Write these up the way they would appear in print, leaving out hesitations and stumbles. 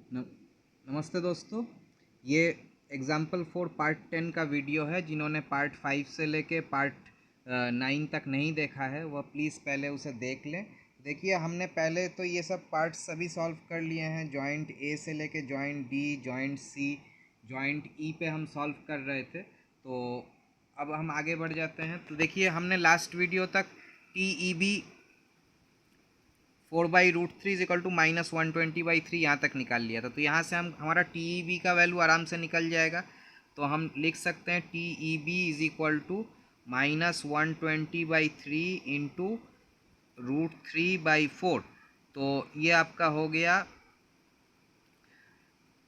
न- नमस्ते दोस्तों। ये एग्जाम्पल 4 पार्ट 10 का वीडियो है। जिन्होंने पार्ट 5 से लेके पार्ट 9 तक नहीं देखा है वह प्लीज़ पहले उसे देख लें। देखिए, हमने पहले तो ये सब पार्ट्स सभी सॉल्व कर लिए हैं। जॉइंट ए से लेके जॉइंट डी, जॉइंट सी, जॉइंट ई पे हम सॉल्व कर रहे थे। तो अब हम आगे बढ़ जाते हैं। तो देखिए, हमने लास्ट वीडियो तक T E B 4/√3 is equal to -120/3 यहाँ तक निकाल लिया था। तो यहाँ से हम हमारा टी ई बी का वैल्यू आराम से निकल जाएगा। तो हम लिख सकते हैं T E B is equal to -120/3 into √3/4। तो ये आपका हो गया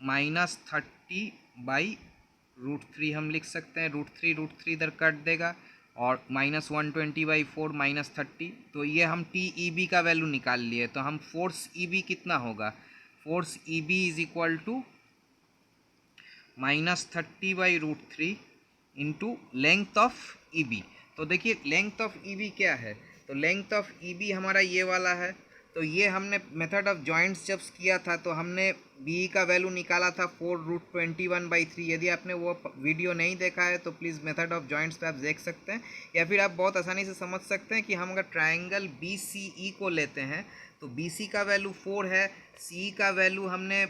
-30/√3 हम लिख सकते हैं। √3 इधर कट देगा और -120/4 -30। तो ये हम टी ई बी का वैल्यू निकाल लिए। तो हम फोर्स ई बी कितना होगा? Force E B is equal to -30/√3 into length of E B. तो देखिए, लेंथ ऑफ ई बी क्या है? तो लेंथ ऑफ ई बी हमारा ये वाला है। तो ये हमने मेथड ऑफ जॉइंट्स जब किया था तो हमने बी का वैल्यू निकाला था 4√21/3। यदि आपने वो वीडियो नहीं देखा है तो प्लीज़ मेथड ऑफ जॉइंट्स पे आप देख सकते हैं, या फिर आप बहुत आसानी से समझ सकते हैं कि हम अगर ट्रायंगल बी सी ई को लेते हैं तो बी सी का वैल्यू 4 है, सी का वैल्यू हमने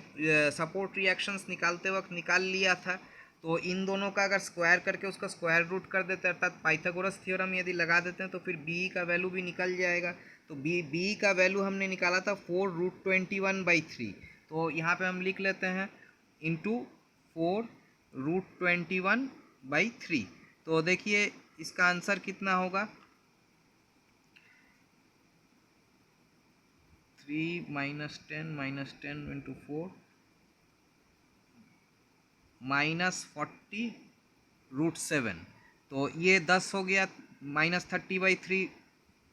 सपोर्ट रिएक्शंस निकालते वक्त निकाल लिया था। तो इन दोनों का अगर स्क्वायर करके उसका स्क्वायर रूट कर देते हैं, अर्थात पाइथागोरस थ्योरम यदि लगा देते हैं, तो फिर बी का वैल्यू भी निकल जाएगा। तो बी का वैल्यू हमने निकाला था 4√21/3। तो यहाँ पे हम लिख लेते हैं इंटू 4√21/3। तो देखिए, इसका आंसर कितना होगा? 3 -10 इंटू 4 -40√7। तो ये 10 हो गया, -30/3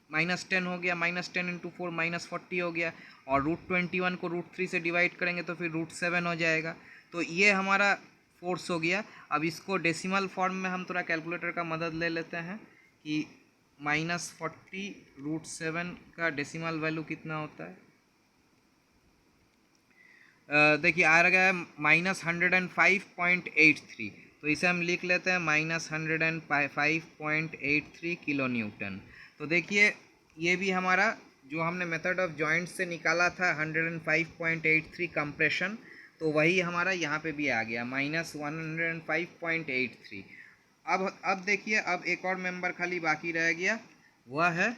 -10 हो गया, -10 इंटू 4 -40 हो गया, और √21 को √3 से डिवाइड करेंगे तो फिर √7 हो जाएगा। तो ये हमारा फोर्स हो गया। अब इसको डेसिमल फॉर्म में हम थोड़ा कैलकुलेटर का मदद ले लेते हैं कि -40√7 का डेसिमल वैल्यू कितना होता है। देखिए, आ गया है -105.83। तो इसे हम लिख लेते हैं -105.83 किलो न्यूटन। तो देखिए, ये भी हमारा जो हमने मेथड ऑफ जॉइंट से निकाला था 105.83 कंप्रेशन, तो वही हमारा यहाँ पे भी आ गया -105.83। अब देखिए, अब एक और मेंबर खाली बाकी रह गया, वह है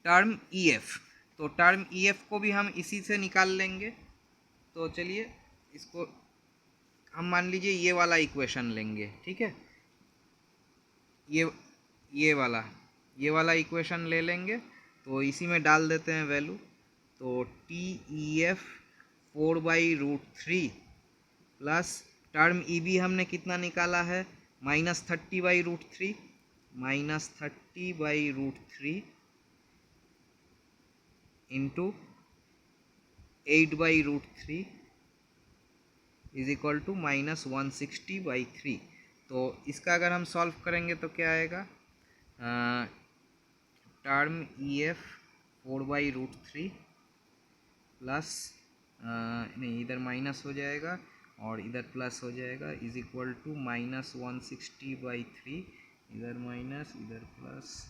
टर्म ई एफ। तो टर्म ई एफ को भी हम इसी से निकाल लेंगे। तो चलिए, इसको हम मान लीजिए ये वाला इक्वेशन लेंगे, ठीक है। ये ये वाला ये वाला इक्वेशन ले लेंगे। तो इसी में डाल देते हैं वैल्यू। तो T E F 4/√3 plus term E B हमने कितना निकाला है? -30/√3 -30/√3 इंटू 8/√3 इज इक्वल टू -160/3। तो इसका अगर हम सॉल्व करेंगे तो क्या आएगा? टर्म ई एफ 4/√3 प्लस, नहीं, इधर माइनस हो जाएगा और इधर प्लस हो जाएगा, इज इक्वल टू -160/3। इधर माइनस इधर plus,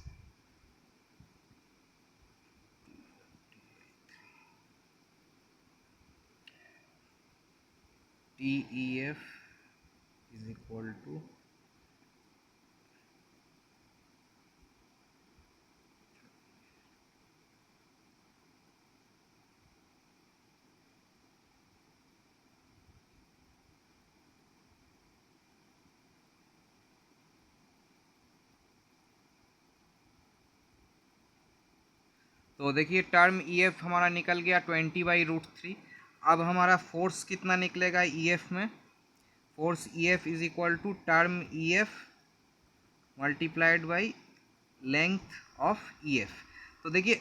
T E F is equal to तो देखिए, टर्म ई एफ हमारा निकल गया 20/√3। अब हमारा फोर्स कितना निकलेगा ई एफ में? Force E F is equal to term E F multiplied by length of E F. तो देखिए,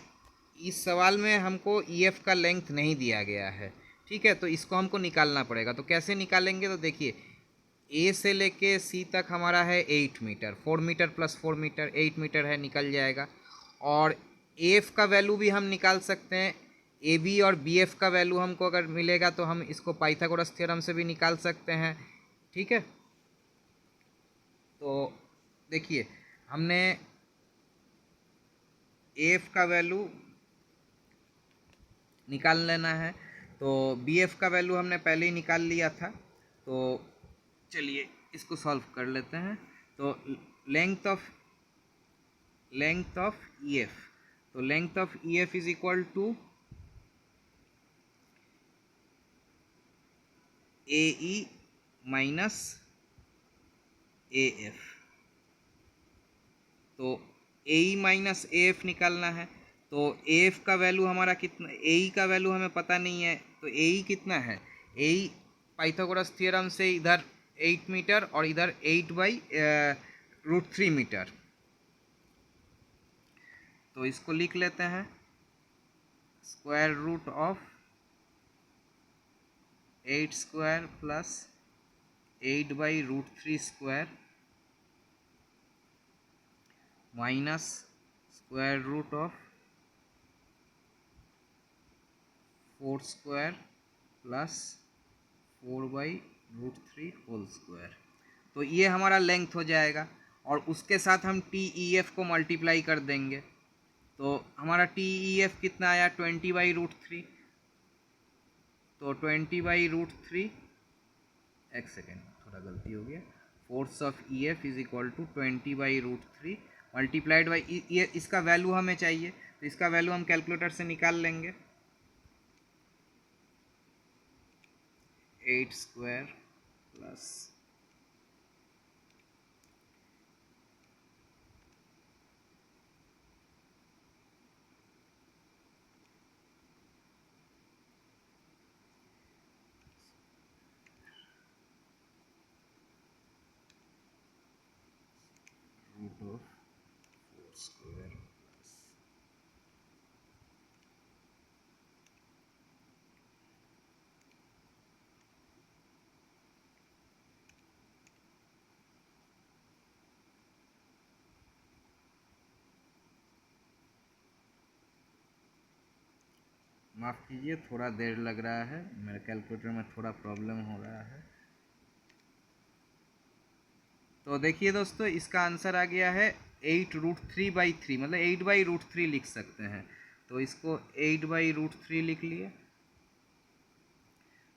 इस सवाल में हमको ई एफ का लेंथ नहीं दिया गया है, ठीक है। तो इसको हमको निकालना पड़ेगा। तो कैसे निकालेंगे? तो देखिए, ए से लेके सी तक हमारा है 8 meter, 4 meter plus 4 meter 8 meter है, निकल जाएगा। और एफ का वैल्यू भी हम निकाल सकते हैं। ए बी और बी एफ का वैल्यू हमको अगर मिलेगा तो हम इसको पाइथागोरस थ्योरम से भी निकाल सकते हैं, ठीक है। तो देखिए हमने ए एफ का वैल्यू निकाल लेना है, तो बी एफ का वैल्यू हमने पहले ही निकाल लिया था। तो चलिए इसको सॉल्व कर लेते हैं। तो लेंथ ऑफ ई एफ, तो length of E F is equal to A E minus A F. तो A E minus A F निकालना है। तो ए एफ का वैल्यू हमारा कितना, ए ई का वैल्यू हमें पता नहीं है, तो ए ई कितना है, ए ई पाइथागोरस थ्योरम से इधर 8 मीटर और इधर 8/√3 मीटर। तो इसको लिख लेते हैं square root of 8 square plus 8/√3 square minus square root of 4 square plus 4/√3 whole square. तो ये हमारा लेंथ हो जाएगा और उसके साथ हम टी ई एफ को मल्टीप्लाई कर देंगे। तो हमारा टी ई एफ कितना आया 20/√3। तो 20/√3, एक सेकेंड थोड़ा गलती हो गया, force of E F is equal to 20/√3 multiplied by ये इसका वैल्यू हमें चाहिए, तो इसका वैल्यू हम कैलकुलेटर से निकाल लेंगे। 8 स्क्वायर प्लस 4 स्क्वायर माफ़ कीजिए थोड़ा देर लग रहा है, मेरे कैलकुलेटर में थोड़ा प्रॉब्लम हो रहा है। तो देखिए दोस्तों इसका आंसर आ गया है 8√3/3, मतलब 8/√3 लिख सकते हैं। तो इसको 8/√3 लिख लिए,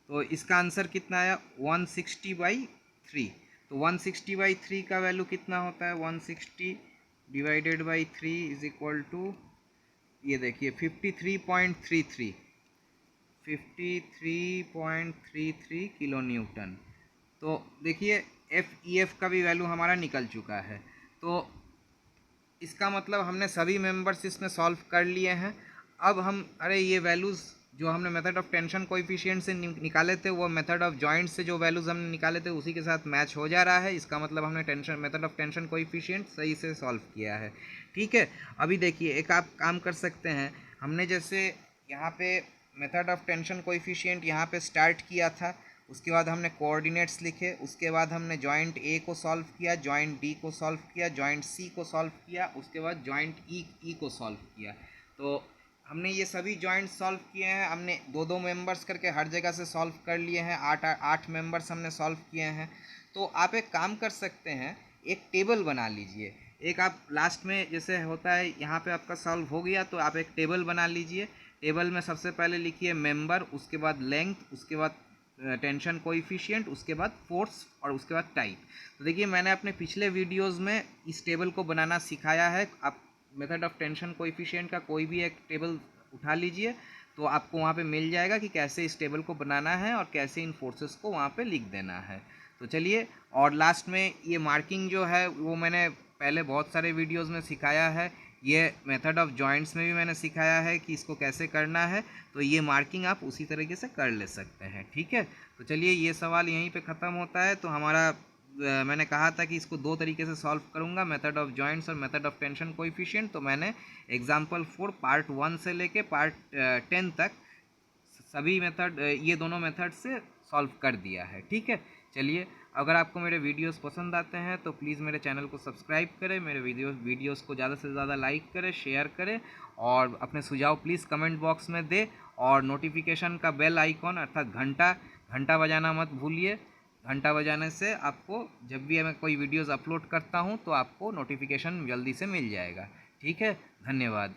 तो इसका आंसर कितना आया 160/3। तो 160/3 का वैल्यू कितना होता है, 160 divided by 3 is equal to, ये देखिए 53.33 किलो न्यूटन। तो देखिए एफ ई एफ का भी वैल्यू हमारा निकल चुका है। तो इसका मतलब हमने सभी मेंबर्स इसमें सॉल्व कर लिए हैं। अब हम ये वैल्यूज़ जो हमने मेथड ऑफ टेंशन कोएफिशिएंट से निकाले थे वो मेथड ऑफ जॉइंट से जो वैल्यूज़ हमने निकाले थे उसी के साथ मैच हो जा रहा है। इसका मतलब हमने मेथड ऑफ टेंशन कोएफिशिएंट सही से सॉल्व किया है, ठीक है। अभी देखिए एक आप काम कर सकते हैं, हमने जैसे यहाँ पे मेथड ऑफ टेंशन कोएफिशिएंट यहाँ पे स्टार्ट किया था, उसके बाद हमने कोऑर्डिनेट्स लिखे, उसके बाद हमने जॉइंट ए को सॉल्व किया, जॉइंट डी को सॉल्व किया, जॉइंट सी को सॉल्व किया, उसके बाद जॉइंट ई को सॉल्व किया। तो हमने ये सभी जॉइंट सॉल्व किए हैं, हमने 2-2 मेंबर्स करके हर जगह से सॉल्व कर लिए हैं, 8 मेंबर्स हमने सॉल्व किए हैं। तो आप एक काम कर सकते हैं, एक टेबल बना लीजिए। एक आप लास्ट में जैसे होता है यहाँ पे आपका सॉल्व हो गया तो आप एक टेबल बना लीजिए। टेबल में सबसे पहले लिखिए मेंबर, उसके बाद लेंथ, उसके बाद टेंशन कोएफिशिएंट, उसके बाद फोर्स और उसके बाद टाइप। तो देखिए मैंने अपने पिछले वीडियोस में इस टेबल को बनाना सिखाया है। आप मेथड ऑफ टेंशन कोएफिशिएंट का कोई भी एक टेबल उठा लीजिए तो आपको वहाँ पे मिल जाएगा कि कैसे इस टेबल को बनाना है और कैसे इन फोर्सेस को वहाँ पे लिख देना है। तो चलिए, और लास्ट में ये मार्किंग जो है वो मैंने पहले बहुत सारे वीडियोज़ में सिखाया है, ये मेथड ऑफ जॉइंट्स में भी मैंने सिखाया है कि इसको कैसे करना है। तो ये मार्किंग आप उसी तरीके से कर ले सकते हैं, ठीक है। तो चलिए ये सवाल यहीं पे ख़त्म होता है। तो हमारा मैंने कहा था कि इसको 2 तरीके से सॉल्व करूंगा, मेथड ऑफ जॉइंट्स और मेथड ऑफ टेंशन कोएफिशिएंट। तो मैंने एग्जाम्पल 4 पार्ट 1 से लेके पार्ट 10 तक सभी मेथड, ये दोनों मेथड से सॉल्व कर दिया है, ठीक है। चलिए, अगर आपको मेरे वीडियोस पसंद आते हैं तो प्लीज़ मेरे चैनल को सब्सक्राइब करें, मेरे वीडियोस को ज़्यादा से ज़्यादा लाइक करें, शेयर करें और अपने सुझाव प्लीज़ कमेंट बॉक्स में दें। और नोटिफिकेशन का बेल आइकॉन अर्थात घंटा बजाना मत भूलिए। घंटा बजाने से आपको जब भी मैं कोई वीडियोस अपलोड करता हूँ तो आपको नोटिफिकेशन जल्दी से मिल जाएगा। ठीक है, धन्यवाद।